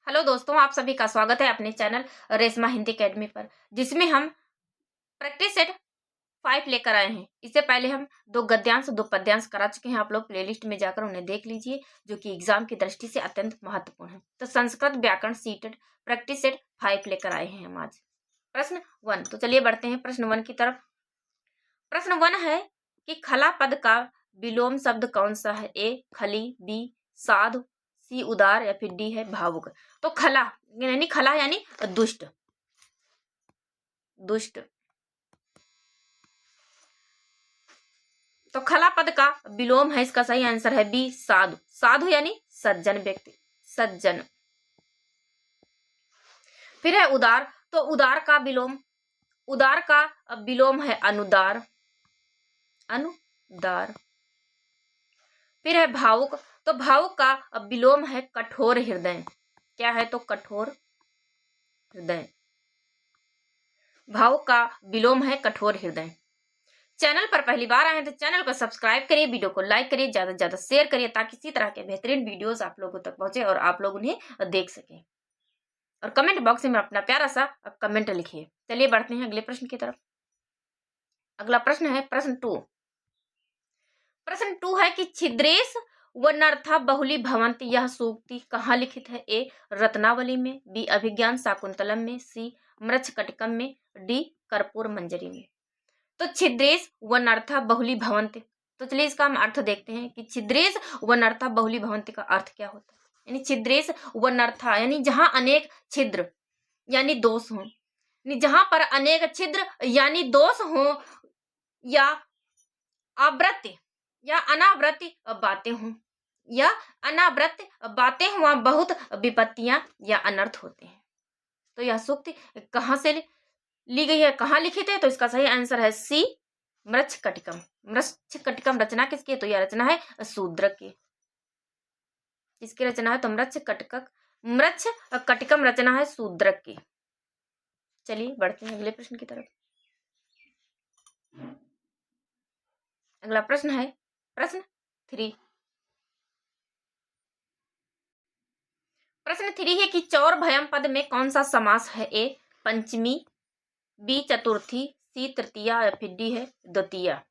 Hello दोस्तों, आप सभी का स्वागत है अपने चैनल रेशमा हिंदी अकेडमी पर, जिसमें हम प्रैक्टिस सेट 5 लेकर आए हैं। इससे पहले हम 2 गद्यांश 2 पद्यांश करा चुके हैं। आप लोग प्लेलिस्ट में जाकर उन्हें देख लीजिए, जो कि एग्जाम की दृष्टि से अत्यंत महत्वपूर्ण है। तो संस्कृत व्याकरण सीटेड प्रैक्टिस सेट 5 लेकर आए हैं हम आज। प्रश्न 1। तो चलिए बढ़ते हैं प्रश्न 1 की तरफ। प्रश्न 1 है कि खला पद का विलोम शब्द कौन सा है? ए खली, बी साधु, सी उदार या फिर डी है भावुक। तो खला यानी दुष्ट। दुष्ट। तो खला पद का विलोम है, इसका सही आंसर है बी साधु। साधु यानी सज्जन व्यक्ति, सज्जन। फिर है उदार। तो उदार का विलोम है अनुदार। अनुदार। फिर है भावुक। तो भावुक का विलोम है कठोर हृदय। क्या है? तो कठोर हृदय। भावुक का विलोम है कठोर हृदय। चैनल पर पहली बार आए हैं तो चैनल को सब्सक्राइब करिए, वीडियो को लाइक करिए, ज्यादा से ज्यादा शेयर करिए, ताकि इसी तरह के बेहतरीन वीडियोस आप लोगों तक पहुंचे और आप लोग उन्हें देख सकें। और कमेंट बॉक्स में अपना प्यारा सा कमेंट लिखिए। चलिए बढ़ते हैं अगले प्रश्न की तरफ। अगला प्रश्न है प्रश्न 2। प्रश्न 2 है कि छिद्रेश व नर्था बहुली भवंत, यह सूक्ति कहाँ लिखित है? ए रत्नावली में, बी अभिज्ञान शाकुंतलम में, सी मृच्छकटिकम में, डी कर्पूर मंजरी में। तो छिद्रेश व नर्था बहुली भवंत। तो चलिए इसका हम अर्थ देखते हैं कि छिद्रेश व नर्था बहुली भवंत का अर्थ क्या होता है। यानी छिद्रेश व नर्था यानी जहां अनेक छिद्र यानी दोष हो, जहां पर अनेक छिद्र यानी दोष हो, या आवृत्ति या अनावृत्ति बातें हों, या अनावृत्ति बातें हुआ बहुत विपत्तियां या अनर्थ होते हैं। तो यह सूक्ति कहां से ली गई है, कहां लिखित है? तो इसका सही आंसर है सी मृच्छकटिकम। मृच्छकटिकम रचना किसकी है? तो यह रचना है शूद्रक की। इसकी रचना है तो मृच्छकटिकम रचना है शूद्रक की। चलिए बढ़ते हैं अगले प्रश्न की तरफ। अगला प्रश्न है प्रश्न 3। प्रश्न 3 है कि चौर भयम पद में कौन सा समास है? ए पंचमी, बी चतुर्थी, सी तृतीया या फिर डी है द्वितीया।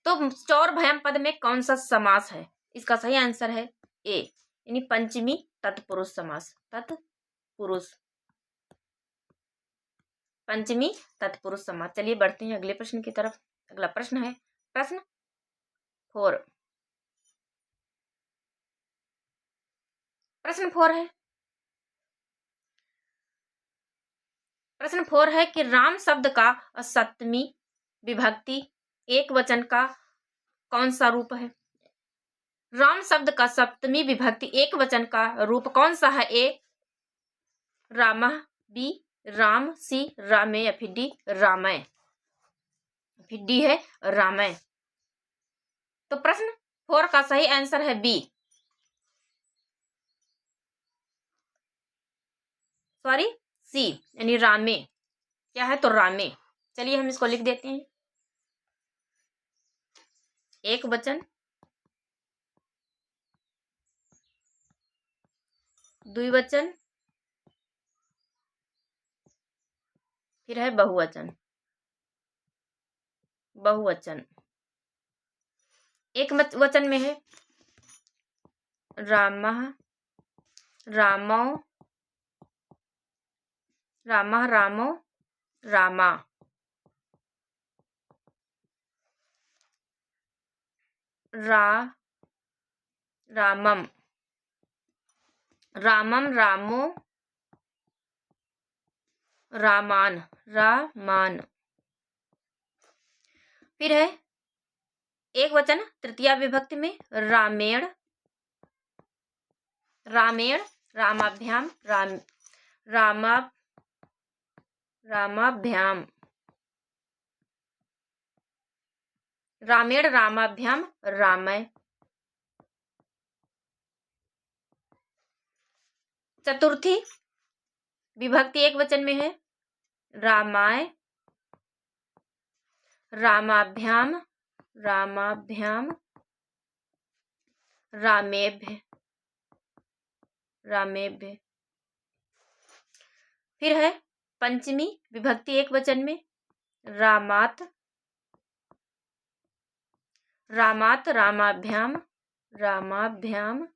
तो चौर भयम पद में कौन सा समास है? इसका सही आंसर है ए यानी पंचमी तत्पुरुष समास। तत्पुरुष, पंचमी तत्पुरुष समास। चलिए बढ़ते हैं अगले प्रश्न की तरफ। अगला प्रश्न है प्रश्न 4। प्रश्न 4 है प्रश्न 4 है कि राम शब्द का सप्तमी विभक्ति एक वचन का कौन सा रूप है? राम शब्द का सप्तमी विभक्ति एक वचन का रूप कौन सा है? ए रामः, बी राम, सी रामे या फिर डी रामय, फिर डी है रामय। तो प्रश्न 4 का सही आंसर है बी, सॉरी सी यानी रामे। क्या है? तो रामे। चलिए हम इसको लिख देते हैं। एक वचन, द्विवचन, फिर है बहुवचन। बहुवचन एक वचन में है रामः, रामौ, रामः, रामो, रामा। रामम, रामम, रामो, रामान, रामान। फिर है एक वचन तृतीया विभक्ति में रामेण, रामेण, रामाभ्याम, रामाभ्याम, रामेण, रामाभ्याम, रामय। चतुर्थी विभक्ति एक वचन में है रामाय, रामाभ्याम, रामाभ्याम, रामेभ्य, रामेभ्य। फिर है पंचमी विभक्ति एक वचन में, रामात, रामात, रामाभ्याम, रामाभ्याम,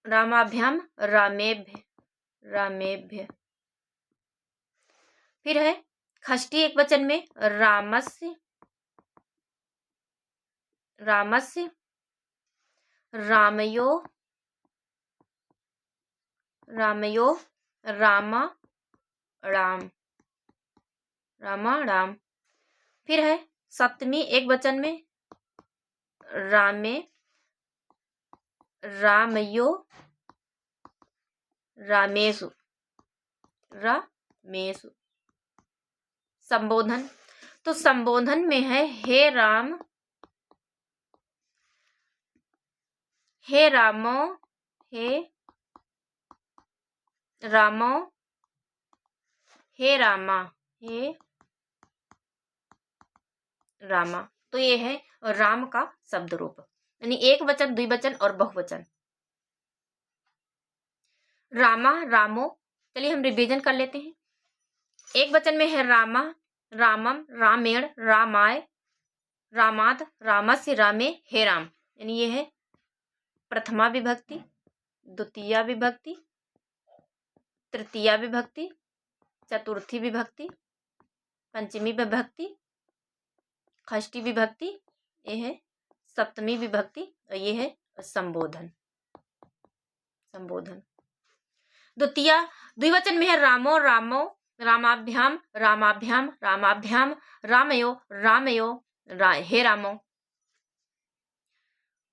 रामाभ्याम, रामेभ्य, रामेभ्य। फिर है षष्ठी एक वचन में, रामस्य, रामस्य, रामयो, रामयो, रामा, राम, रामा, राम। फिर है सप्तमी एक वचन में, रामे, रामयो, रामेषु, रामेषु। संबोधन, तो संबोधन में है हे राम, हे रामो, हे रामो, हे रामा, हे रामा। तो ये है राम का शब्द रूप, यानी एक वचन, द्विवचन और बहुवचन। रामा, रामो, चलिए हम रिवीजन कर लेते हैं। एक वचन में है रामा, रामम, रामेण, रामाय, रामात, रामस्य, रामे, हे राम, यानी ये है प्रथमा विभक्ति, द्वितीया विभक्ति, तृतीया विभक्ति, चतुर्थी विभक्ति, पंचमी विभक्ति, षष्ठी विभक्ति, ये है सप्तमी विभक्ति और ये है संबोधन, संबोधन। द्वितीया द्विवचन में है रामो, रामो, रामाभ्याम, रामाभ्याम, रामाभ्याम, रामयो, रामयो, हे रामो।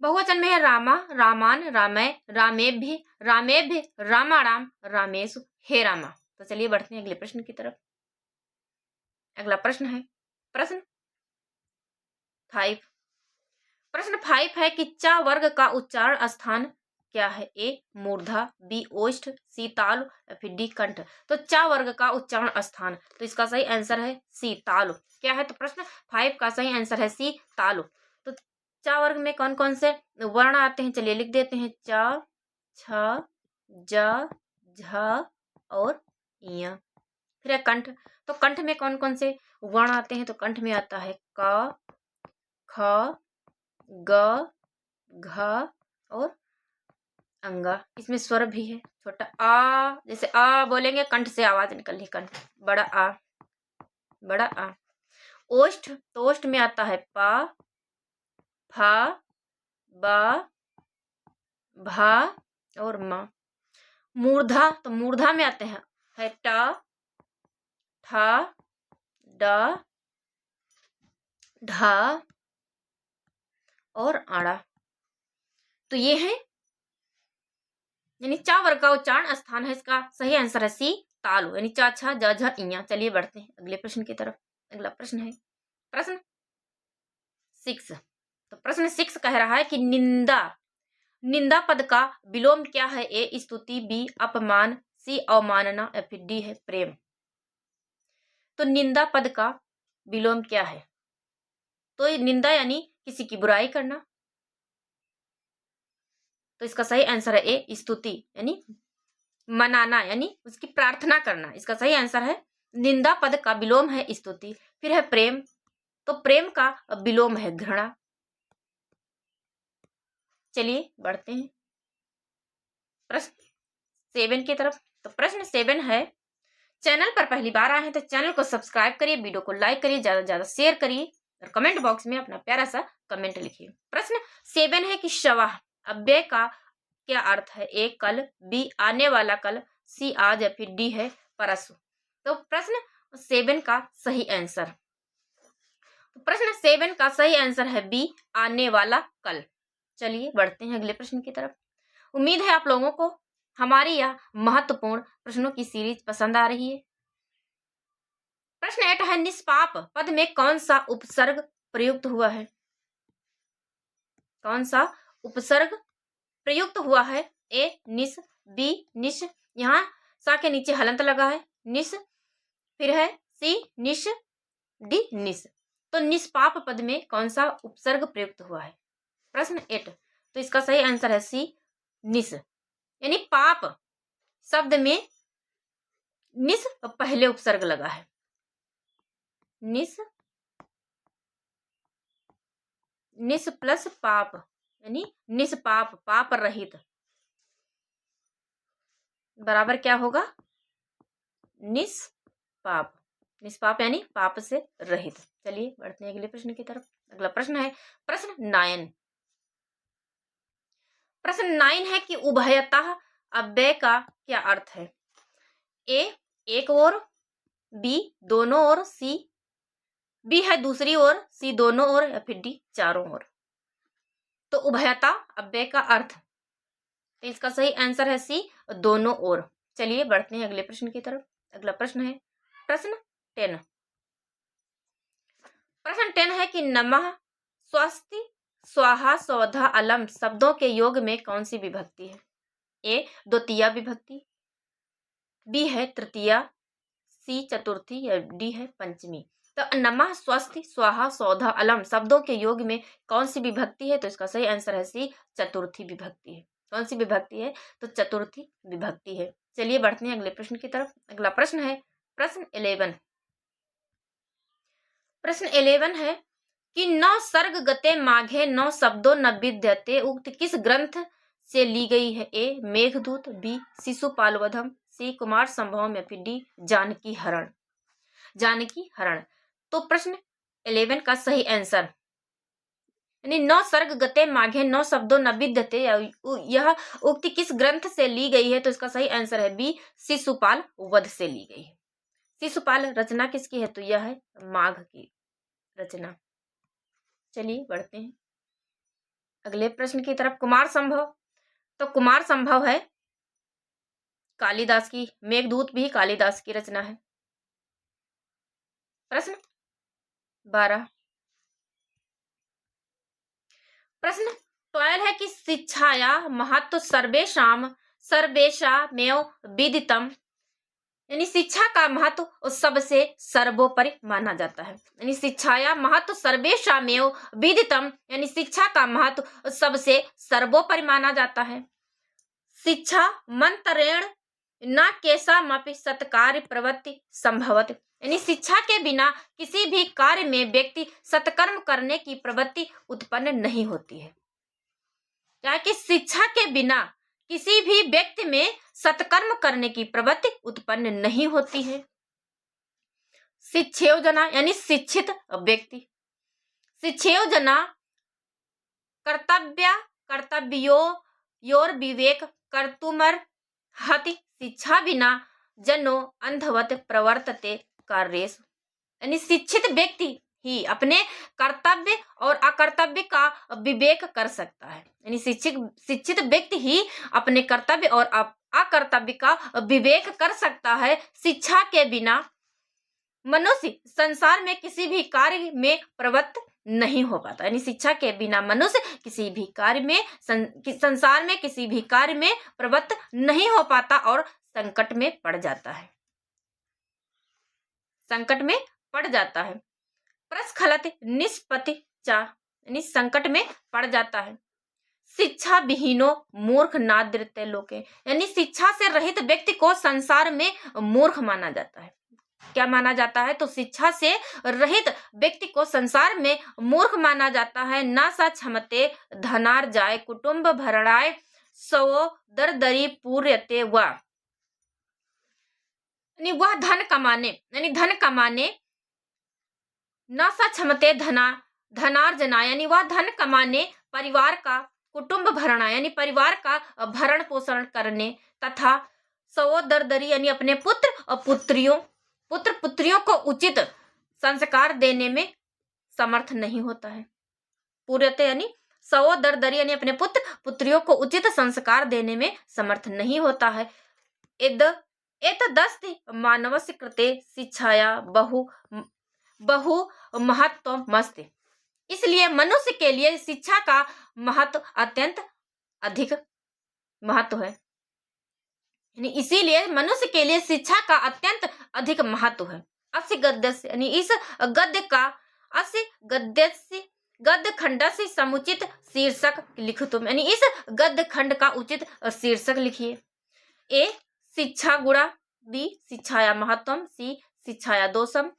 बहुवचन में है रामा, रामान, रामय, रामेभ्य, रामेभ्य, रामाराम, रामेषु, हे रामा। तो चलिए बढ़ते हैं अगले प्रश्न की तरफ। अगला प्रश्न है प्रश्न 5। प्रश्न 5 है कि चा वर्ग का उच्चारण स्थान क्या है? ए मूर्धा, बी ओष्ठ, सी तालु, फिर डी कंठ। तो चा वर्ग का उच्चारण स्थान, तो इसका सही आंसर है सी तालु। क्या है? तो प्रश्न 5 का सही आंसर है सी तालु। तो चा वर्ग में कौन कौन से वर्ण आते हैं? चलिए लिख देते हैं। च, छ, ज, झ और य। फिर है कंठ, तो कंठ में कौन कौन से वर्ण आते हैं? तो कंठ में आता है क, ख, ग, घ और अंगा। इसमें स्वर भी है। छोटा आ, जैसे आ बोलेंगे कंठ से आवाज निकली, कंठ, बड़ा आ, बड़ा आ। ओष्ठ, तो ओष्ठ में आता है पा, फा, बा, भा और मा। मूर्धा, तो मूर्धा में आते हैं है टा, ठा, डा, ढा और आड़ा। तो ये है यानी चा वर्ग का उच्चारण स्थान है। इसका सही आंसर है सी तालु, यानी चा, छा, ज, झ, इया। चलिए बढ़ते हैं अगले प्रश्न की तरफ। अगला प्रश्न है प्रश्न 6। तो प्रश्न 6 कह रहा है कि निंदा, निंदा पद का विलोम क्या है? ए स्तुति, बी अपमान, सी अवमानना, या फिर डी है प्रेम। तो निंदा पद का विलोम क्या है? तो निंदा यानी किसी की बुराई करना, तो इसका सही आंसर है ए स्तुति, यानी मनाना, यानी उसकी प्रार्थना करना। इसका सही आंसर है निंदा पद का विलोम है स्तुति। फिर है प्रेम, तो प्रेम का विलोम है घृणा। चलिए बढ़ते हैं प्रश्न 7 की तरफ। तो प्रश्न 7 है, चैनल पर पहली बार आए हैं तो चैनल को सब्सक्राइब करिए, वीडियो को लाइक करिए, ज्यादा से ज्यादा शेयर करिए और कमेंट बॉक्स में अपना प्यारा सा कमेंट लिखिए। प्रश्न 7 है कि शवः अव्यय का क्या अर्थ है? ए कल, बी आने वाला कल, सी आज, या फिर डी है परसों। तो प्रश्न 7 का सही आंसर, तो प्रश्न 7 का सही आंसर है बी आने वाला कल। चलिए बढ़ते हैं अगले प्रश्न की तरफ। उम्मीद है आप लोगों को हमारी यह महत्वपूर्ण प्रश्नों की सीरीज पसंद आ रही है। प्रश्न 8 है, निष्पाप पद में कौन सा उपसर्ग प्रयुक्त हुआ है? कौन सा उपसर्ग प्रयुक्त हुआ है? ए निस, बी निश, यहाँ सा के नीचे हलंत लगा है निस, फिर है सी निश, डी निस। तो निष्पाप पद में कौन सा उपसर्ग प्रयुक्त हुआ है? प्रश्न 8, तो इसका सही आंसर है सी निस, यानी पाप, शब्द में निस पहले उपसर्ग लगा है। निस प्लस पाप यानी निष्पाप, पाप रहित, बराबर क्या होगा? निष्पाप। निष्पाप यानी पाप से रहित। चलिए बढ़ते हैं अगले प्रश्न की तरफ। अगला प्रश्न है प्रश्न 9। प्रश्न 9 है कि उभयतः अव्यय का क्या अर्थ है? ए एक ओर, बी दोनों ओर, सी बी है दूसरी ओर, सी दोनों ओर, या फिर डी चारों ओर। तो उभयता अव्यय का अर्थ, तो इसका सही आंसर है सी दोनों ओर। चलिए बढ़ते हैं अगले प्रश्न की तरफ। अगला प्रश्न है प्रश्न 10। प्रश्न 10 है कि नमः स्वस्ति स्वाहा स्वधा अलम शब्दों के योग में कौन सी विभक्ति है? ए द्वितीया विभक्ति, बी है तृतीया, सी चतुर्थी, या डी है पंचमी। तो नमः स्वस्ति स्वाहा स्वधा अलम शब्दों के योग में कौन सी विभक्ति है? तो इसका सही आंसर है सी चतुर्थी विभक्ति है। कौन सी विभक्ति है? तो चतुर्थी विभक्ति है। चलिए बढ़ते हैं अगले प्रश्न की तरफ। अगला प्रश्न है प्रश्न 11। प्रश्न 11 है कि नौ सर्ग गते माघे नौ शब्दों न विद्यते उक्त किस ग्रंथ से ली गई है? ए मेघदूत, बी शिशुपालवधम, सी कुमार संभवम, या फिर डी जानकी हरण। जानकी हरण। तो प्रश्न 11 का सही आंसर यानी नौ सर्ग गते माघे नौ शब्दों न विद्यते, यह उक्ति किस ग्रंथ से ली गई है? तो इसका सही आंसर है बी शिशुपाल वध से ली गई है। शिशुपाल रचना किसकी है? तो यह है माघ की रचना। चलिए बढ़ते हैं अगले प्रश्न की तरफ। कुमार संभव, तो कुमार संभव है कालिदास की, मेघदूत भी कालिदास की रचना है। प्रश्न 12। प्रश्न 12 है कि शिक्षाया महत्व सर्वेषामेव विदितम यानी शिक्षा का महत्व सबसे सर्वोपरि माना जाता है। यानी शिक्षाया महत्व सर्वेषामेव विदितम यानी शिक्षा का महत्व सबसे सर्वोपरि माना जाता है। शिक्षा मंत्रेण न केशामपि सत्कार्य प्रवृत्ति संभवत यानी शिक्षा के बिना किसी भी कार्य में व्यक्ति सत्कर्म करने की प्रवृत्ति उत्पन्न नहीं होती है। क्या कि शिक्षा के बिना किसी भी व्यक्ति में सत्कर्म करने की प्रवृत्ति उत्पन्न नहीं होती है। शिक्षेवजना यानी शिक्षित व्यक्ति, शिक्षेवजना कर्तव्योर विवेक कर्तुमर हति शिक्षा बिना जनो अंधवत प्रवर्तते कार्येषु यानी शिक्षित व्यक्ति ही अपने कर्तव्य और अकर्तव्य का विवेक कर सकता है। यानी शिक्षित व्यक्ति ही अपने कर्तव्य और अकर्तव्य का विवेक कर सकता है। शिक्षा के बिना मनुष्य संसार में किसी भी कार्य में प्रवृत्त नहीं हो पाता। यानी शिक्षा के बिना मनुष्य किसी भी कार्य में संसार में किसी भी कार्य में प्रवृत्त नहीं हो पाता और संकट में पड़ जाता है। संकट में पड़ जाता है। प्रस्खलित निष्पत्ति चा यानी संकट में पड़ जाता है। शिक्षा विहीनो मूर्ख नादृत्य लोके यानी शिक्षा से रहित व्यक्ति को संसार में मूर्ख माना जाता है। क्या माना जाता है? तो शिक्षा से रहित व्यक्ति को संसार में मूर्ख माना जाता है। ना सा क्षमते धनार जाए कुटुंब भरणाए सो दरदरी पूर्यते वह धन कमाने यानी धन कमाने न सा क्षमते धनार्जना यानी वह धन कमाने परिवार का कुटुंब भरणा यानी परिवार का भरण पोषण करने तथा सवोदरदरी यानी अपने पुत्र और पुत्रियों को उचित संस्कार देने में समर्थ नहीं होता है। पूर्यते यानी सवोदरदरी यानी अपने पुत्र पुत्रियों को उचित संस्कार देने में समर्थ नहीं होता है। एतदस्ति मानवस्य कृते शिक्षाया बहु महत्व मस्त इसलिए मनुष्य के लिए शिक्षा का महत्व अत्यंत अधिक महत्व है। यानी इसीलिए मनुष्य के लिए शिक्षा का अत्यंत अधिक महत्व है। अस्य गद्य से यानी इस गद्य का गद्य खंड से समुचित शीर्षक लिखो तुम यानी इस गद्य खंड का उचित शीर्षक लिखिए। ए शिक्षा गुणा, बी शिक्षाया महत्वम, सी शिक्षाया दोषम।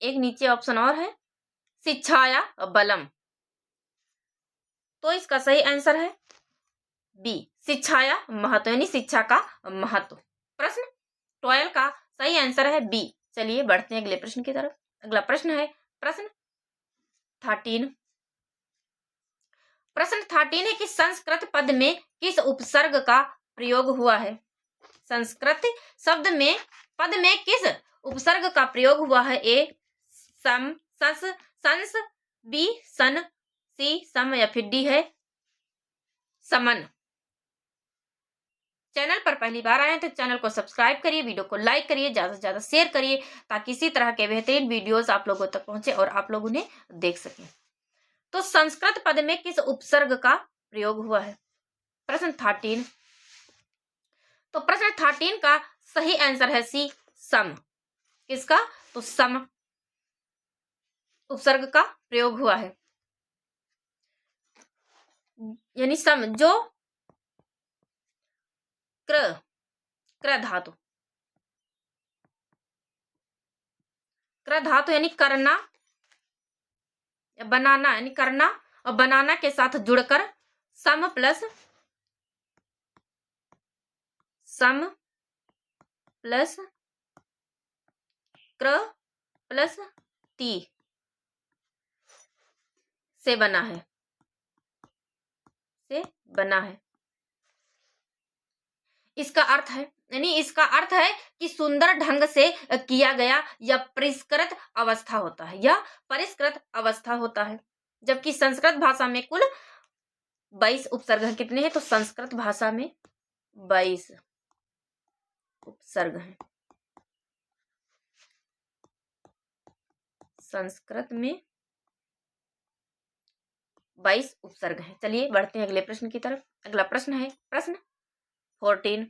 एक नीचे ऑप्शन और है, शिक्षाया बलम। तो इसका सही आंसर है बी शिक्षाया महत्व, यानी शिक्षा का महत्व। प्रश्न 12 का सही आंसर है बी। चलिए बढ़ते हैं अगले प्रश्न की तरफ। अगला प्रश्न है प्रश्न 13। प्रश्न 13 है कि संस्कृत पद में किस उपसर्ग का प्रयोग हुआ है? संस्कृत शब्द में पद में किस उपसर्ग का प्रयोग हुआ है? ए सम, सस, संस, बी सन, सी सम या फिर डी है समन। चैनल पर पहली बार आए तो चैनल को सब्सक्राइब करिए, वीडियो को लाइक करिए, ज्यादा से ज्यादा शेयर करिए ताकि इसी तरह के बेहतरीन वीडियोस आप लोगों तक पहुंचे और आप लोग उन्हें देख सकें। तो संस्कृत पद में किस उपसर्ग का प्रयोग हुआ है? प्रश्न 13। तो प्रश्न 13 का सही आंसर है सी सम। किसका? तो सम उपसर्ग का प्रयोग हुआ है, यानी सम जो क्र धातु, क्र धातु यानी करना या बनाना, यानी करना और बनाना के साथ जुड़कर सम प्लस क्र प्लस ती से बना है, इसका अर्थ है, यानी इसका अर्थ है कि सुंदर ढंग से किया गया या परिष्कृत अवस्था होता है, या परिष्कृत अवस्था होता है। जबकि संस्कृत भाषा में कुल 22 उपसर्ग हैं। कितने हैं? तो संस्कृत भाषा में 22 उपसर्ग हैं। संस्कृत में 22 उपसर्ग हैं। चलिए बढ़ते हैं अगले प्रश्न की तरफ। अगला प्रश्न है प्रश्न 14।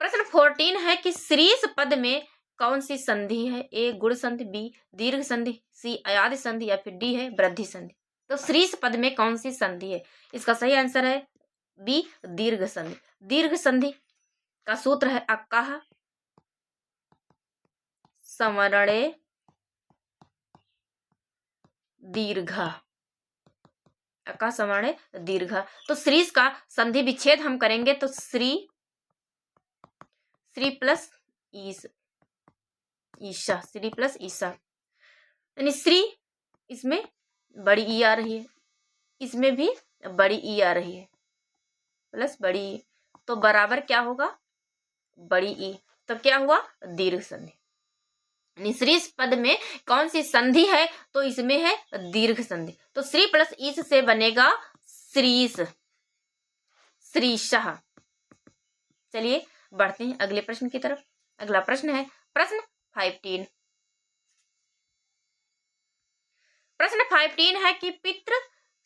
प्रश्न 14 है कि श्रीस पद में कौन सी संधि है? ए गुण संधि, बी दीर्घ संधि, सी अयादि संधि या फिर डी है वृद्धि संधि। तो श्रीस पद में कौन सी संधि है? इसका सही आंसर है बी दीर्घ संधि। दीर्घ संधि का सूत्र है अक्काह संवरणे दीर्घा, अक्का संवरणे दीर्घा। तो श्रीस का संधि विच्छेद हम करेंगे तो श्री प्लस ईशा, श्री प्लस ईशा, यानी श्री इसमें बड़ी ई आ रही है, इसमें भी बड़ी ई आ रही है, प्लस बड़ी ई, तो बराबर क्या होगा? बड़ी ई। तो क्या हुआ? दीर्घ संधि। यानी श्री पद में कौन सी संधि है? तो इसमें है दीर्घ संधि। तो श्री प्लस ईश से बनेगा श्रीश, श्रीशाह। चलिए बढ़ते हैं अगले प्रश्न की तरफ। अगला प्रश्न है प्रश्न 15। प्रश्न 15 है कि पितृ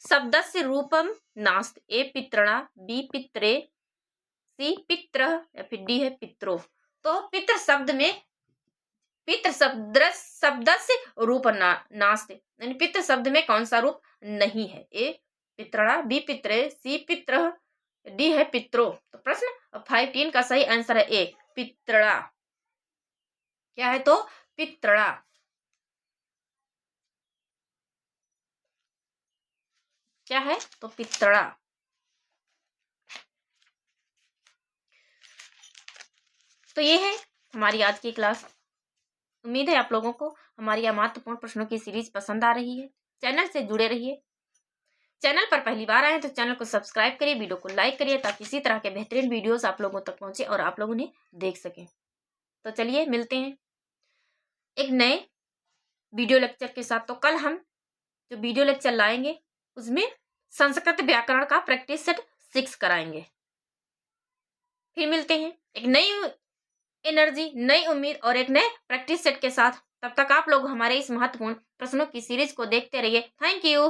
शब्दस्य रूपम नास्ति। ए पितृणा, बी पित्रे, सी पित्रः या फिर डी है पित्रो। तो पितृ शब्द में पितृ शब्दस्य रूप नास्ति, यानी पितृ शब्द में कौन सा रूप नहीं है? ए पितृणा, बी पित्रे, सी पित्रः, डी है पित्रो। तो प्रश्न 15 का सही आंसर है ए पितृणा। क्या है? तो पितृणा। क्या है? तो पितृणा। तो ये है हमारी आज की क्लास। उम्मीद है आप लोगों को हमारी यह महत्वपूर्ण प्रश्नों की सीरीज पसंद आ रही है। चैनल से जुड़े रहिए। चैनल पर पहली बार आए तो चैनल को सब्सक्राइब करिए, वीडियो को लाइक करिए ताकि इसी तरह के बेहतरीन वीडियोस आप लोगों तक पहुंचे और आप लोग उन्हें देख सकें। तो चलिए मिलते हैं एक नए वीडियो लेक्चर के साथ। तो कल हम जो वीडियो लेक्चर लाएंगे उसमें संस्कृत व्याकरण का प्रैक्टिस सेट 6 कराएंगे। फिर मिलते हैं एक नई एनर्जी, नई उम्मीद और एक नए प्रैक्टिस सेट के साथ। तब तक आप लोग हमारे इस महत्वपूर्ण प्रश्नों की सीरीज को देखते रहिए। Thank you.